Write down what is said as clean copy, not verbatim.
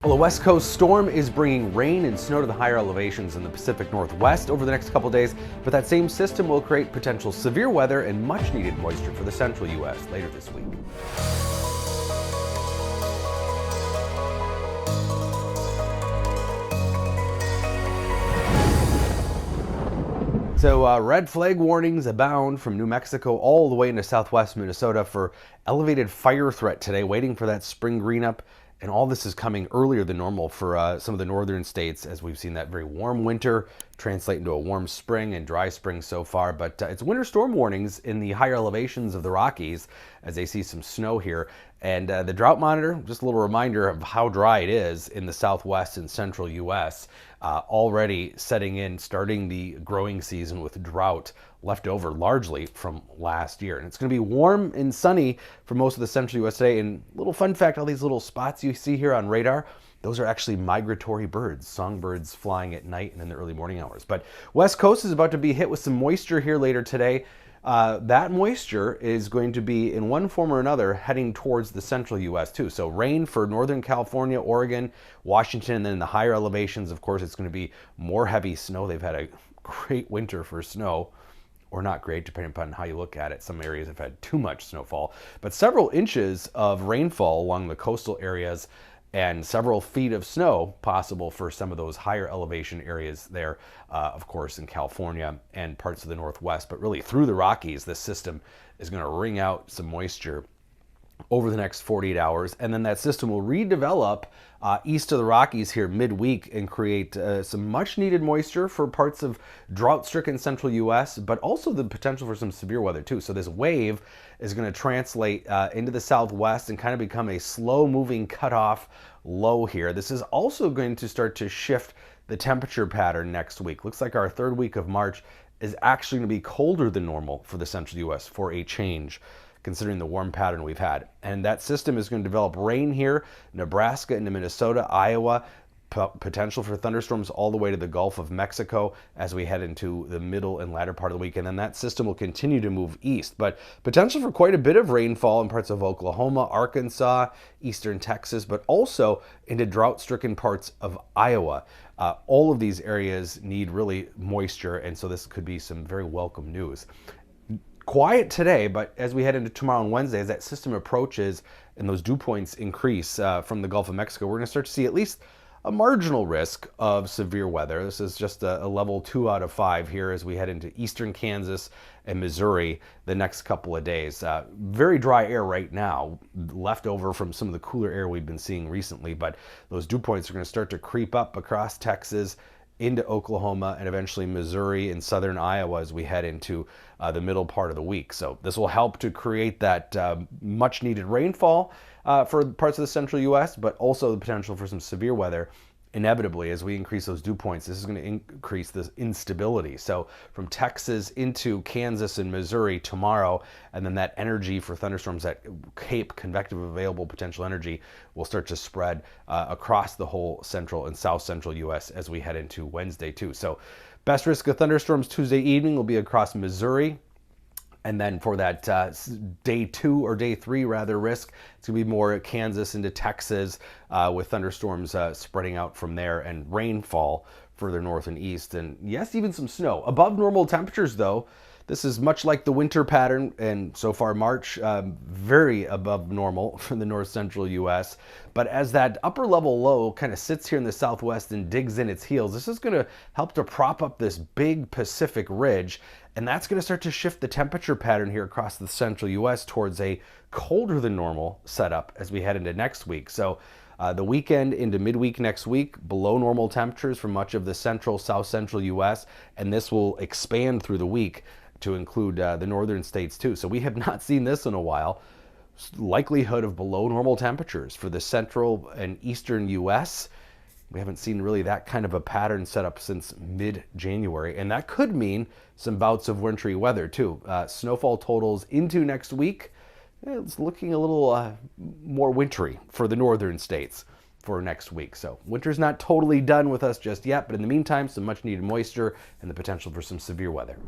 Well, a West Coast storm is bringing rain and snow to the higher elevations in the Pacific Northwest over the next couple days, but that same system will create potential severe weather and much needed moisture for the Central U.S. later this week. So red flag warnings abound from New Mexico all the way into southwest Minnesota for elevated fire threat today, waiting for that spring green up. And all this is coming earlier than normal for some of the northern states, as we've seen that very warm winter translate into a warm spring and dry spring so far. But it's winter storm warnings in the higher elevations of the Rockies as they see some snow here. And the drought monitor, just a little reminder of how dry it is in the southwest and central U.S., already setting in, starting the growing season with drought left over largely from last year. And it's going to be warm and sunny for most of the central U.S. today. And little fun fact, all these little spots you see here on radar, those are actually migratory birds, songbirds flying at night and in the early morning hours. But West Coast is about to be hit with some moisture here later today. That moisture is going to be in one form or another heading towards the central U.S. too. So rain for Northern California, Oregon, Washington, and then in the higher elevations, of course, it's going to be more heavy snow. They've had a great winter for snow, or not great, depending upon how you look at it. Some areas have had too much snowfall, but several inches of rainfall along the coastal areas and several feet of snow possible for some of those higher elevation areas there, of course, in California and parts of the Northwest. But really through the Rockies, this system is going to wring out some moisture over the next 48 hours. And then that system will redevelop east of the Rockies here midweek and create some much needed moisture for parts of drought-stricken central U.S., but also the potential for some severe weather too. So this wave is going to translate into the southwest and kind of become a slow-moving cutoff low here. This is also going to start to shift the temperature pattern next week. Looks like our third week of March is actually going to be colder than normal for the central U.S. for a change, considering the warm pattern we've had. And that system is going to develop rain here, Nebraska into Minnesota, Iowa, potential for thunderstorms all the way to the Gulf of Mexico as we head into the middle and latter part of the week. And then that system will continue to move east, but potential for quite a bit of rainfall in parts of Oklahoma, Arkansas, eastern Texas, but also into drought-stricken parts of Iowa. All of these areas need really moisture, and so this could be some very welcome news. Quiet today, but as we head into tomorrow and Wednesday, as that system approaches and those dew points increase from the Gulf of Mexico, we're going to start to see at least a marginal risk of severe weather. This is just a level 2 out of 5 here as we head into eastern Kansas and Missouri the next couple of days. Very dry air right now, left over from some of the cooler air we've been seeing recently, but those dew points are going to start to creep up across Texas, into Oklahoma, and eventually Missouri and southern Iowa as we head into the middle part of the week. So this will help to create that much needed rainfall for parts of the central U.S., but also the potential for some severe weather. Inevitably, as we increase those dew points, this is going to increase this instability. So from Texas into Kansas and Missouri tomorrow, and then that energy for thunderstorms, that CAPE, convective available potential energy, will start to spread across the whole central and south central U.S. as we head into Wednesday too. So best risk of thunderstorms Tuesday evening will be across Missouri. And then for that day 2 or day 3 rather risk, it's going to be more Kansas into Texas with thunderstorms spreading out from there and rainfall further north and east. And yes, even some snow. Above normal temperatures though. This is much like the winter pattern, and so far March, very above normal for the north central U.S. But as that upper level low kind of sits here in the southwest and digs in its heels, this is going to help to prop up this big Pacific ridge, and that's going to start to shift the temperature pattern here across the central U.S. towards a colder than normal setup as we head into next week. So the weekend into midweek next week, below normal temperatures for much of the central, south central U.S., and this will expand through the week to include the northern states too. So we have not seen this in a while. Likelihood of below normal temperatures for the central and eastern U.S. We haven't seen really that kind of a pattern set up since mid-January, and that could mean some bouts of wintry weather too. Snowfall totals into next week, it's looking a little more wintry for the northern states for next week. So winter's not totally done with us just yet, but in the meantime, some much needed moisture and the potential for some severe weather.